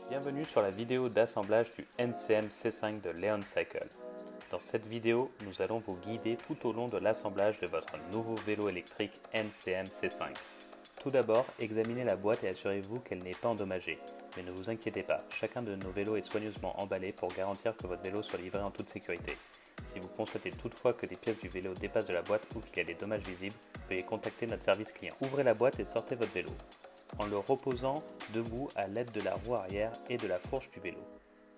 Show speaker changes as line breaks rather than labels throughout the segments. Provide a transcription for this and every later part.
Bienvenue sur la vidéo d'assemblage du NCM C5 de Leon Cycle. Dans cette vidéo, nous allons vous guider tout au long de l'assemblage de votre nouveau vélo électrique NCM C5. Tout d'abord, examinez la boîte et assurez-vous qu'elle n'est pas endommagée. Mais ne vous inquiétez pas, chacun de nos vélos est soigneusement emballé pour garantir que votre vélo soit livré en toute sécurité. Si vous constatez toutefois que des pièces du vélo dépassent de la boîte ou qu'il y a des dommages visibles, veuillez contacter notre service client. Ouvrez la boîte et sortez votre vélo, en le reposant debout à l'aide de la roue arrière et de la fourche du vélo.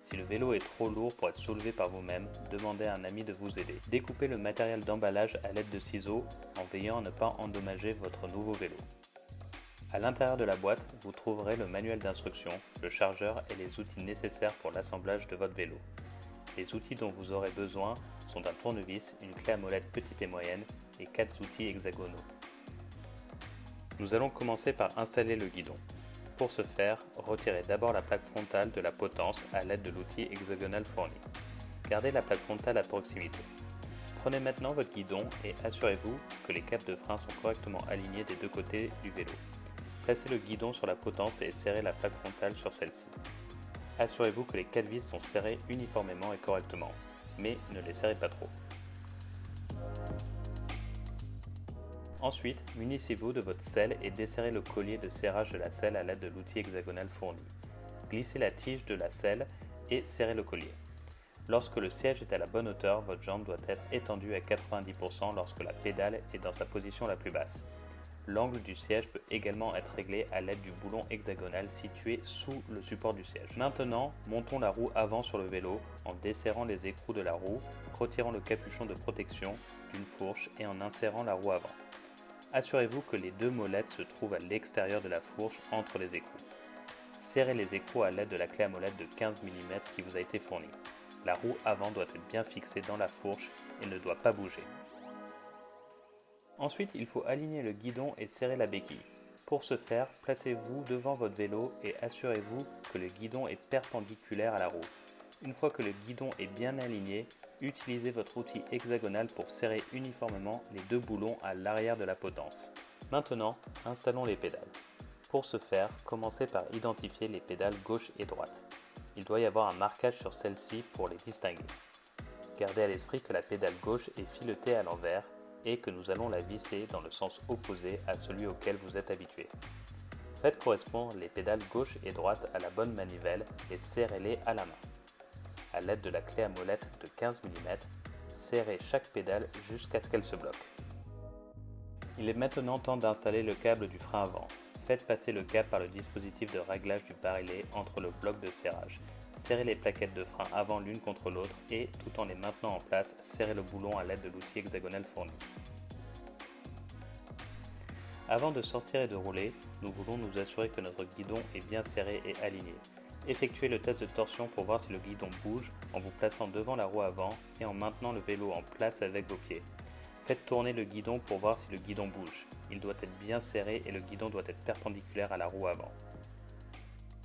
Si le vélo est trop lourd pour être soulevé par vous-même, demandez à un ami de vous aider. Découpez le matériel d'emballage à l'aide de ciseaux en veillant à ne pas endommager votre nouveau vélo. À l'intérieur de la boîte, vous trouverez le manuel d'instruction, le chargeur et les outils nécessaires pour l'assemblage de votre vélo. Les outils dont vous aurez besoin sont un tournevis, une clé à molette petite et moyenne et 4 outils hexagonaux. Nous allons commencer par installer le guidon. Pour ce faire, retirez d'abord la plaque frontale de la potence à l'aide de l'outil hexagonal fourni. Gardez la plaque frontale à proximité. Prenez maintenant votre guidon et assurez-vous que les câbles de frein sont correctement alignés des deux côtés du vélo. Placez le guidon sur la potence et serrez la plaque frontale sur celle-ci. Assurez-vous que les 4 vis sont serrées uniformément et correctement, mais ne les serrez pas trop. Ensuite, munissez-vous de votre selle et desserrez le collier de serrage de la selle à l'aide de l'outil hexagonal fourni. Glissez la tige de la selle et serrez le collier. Lorsque le siège est à la bonne hauteur, votre jambe doit être étendue à 90% lorsque la pédale est dans sa position la plus basse. L'angle du siège peut également être réglé à l'aide du boulon hexagonal situé sous le support du siège. Maintenant, montons la roue avant sur le vélo en desserrant les écrous de la roue, retirant le capuchon de protection d'une fourche et en insérant la roue avant. Assurez-vous que les deux molettes se trouvent à l'extérieur de la fourche entre les écrous. Serrez les écrous à l'aide de la clé à molette de 15 mm qui vous a été fournie. La roue avant doit être bien fixée dans la fourche et ne doit pas bouger. Ensuite, il faut aligner le guidon et serrer la béquille. Pour ce faire, placez-vous devant votre vélo et assurez-vous que le guidon est perpendiculaire à la roue. Une fois que le guidon est bien aligné, utilisez votre outil hexagonal pour serrer uniformément les deux boulons à l'arrière de la potence. Maintenant, installons les pédales. Pour ce faire, commencez par identifier les pédales gauche et droite. Il doit y avoir un marquage sur celle-ci pour les distinguer. Gardez à l'esprit que la pédale gauche est filetée à l'envers et que nous allons la visser dans le sens opposé à celui auquel vous êtes habitué. Faites correspondre les pédales gauche et droite à la bonne manivelle et serrez-les à la main. À l'aide de la clé à molette de 15 mm, serrez chaque pédale jusqu'à ce qu'elle se bloque. Il est maintenant temps d'installer le câble du frein avant. Faites passer le câble par le dispositif de réglage du barillet entre le bloc de serrage. Serrez les plaquettes de frein avant l'une contre l'autre et, tout en les maintenant en place, serrez le boulon à l'aide de l'outil hexagonal fourni. Avant de sortir et de rouler, nous voulons nous assurer que notre guidon est bien serré et aligné. Effectuez le test de torsion pour voir si le guidon bouge en vous plaçant devant la roue avant et en maintenant le vélo en place avec vos pieds. Faites tourner le guidon pour voir si le guidon bouge. Il doit être bien serré et le guidon doit être perpendiculaire à la roue avant.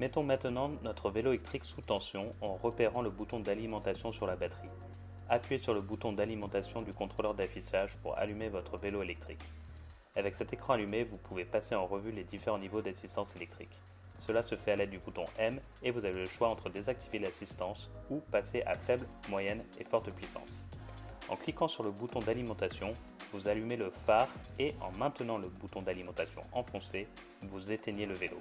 Mettons maintenant notre vélo électrique sous tension en repérant le bouton d'alimentation sur la batterie. Appuyez sur le bouton d'alimentation du contrôleur d'affichage pour allumer votre vélo électrique. Avec cet écran allumé, vous pouvez passer en revue les différents niveaux d'assistance électrique. Cela se fait à l'aide du bouton M et vous avez le choix entre désactiver l'assistance ou passer à faible, moyenne et forte puissance. En cliquant sur le bouton d'alimentation, vous allumez le phare et en maintenant le bouton d'alimentation enfoncé, vous éteignez le vélo.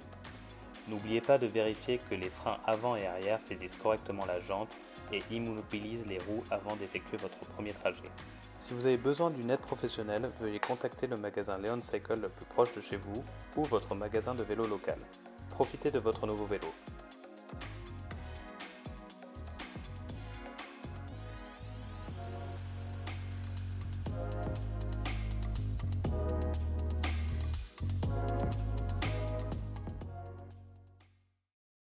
N'oubliez pas de vérifier que les freins avant et arrière saisissent correctement la jante et immobilisent les roues avant d'effectuer votre premier trajet. Si vous avez besoin d'une aide professionnelle, veuillez contacter le magasin Leon Cycle le plus proche de chez vous ou votre magasin de vélo local. Profitez de votre nouveau vélo.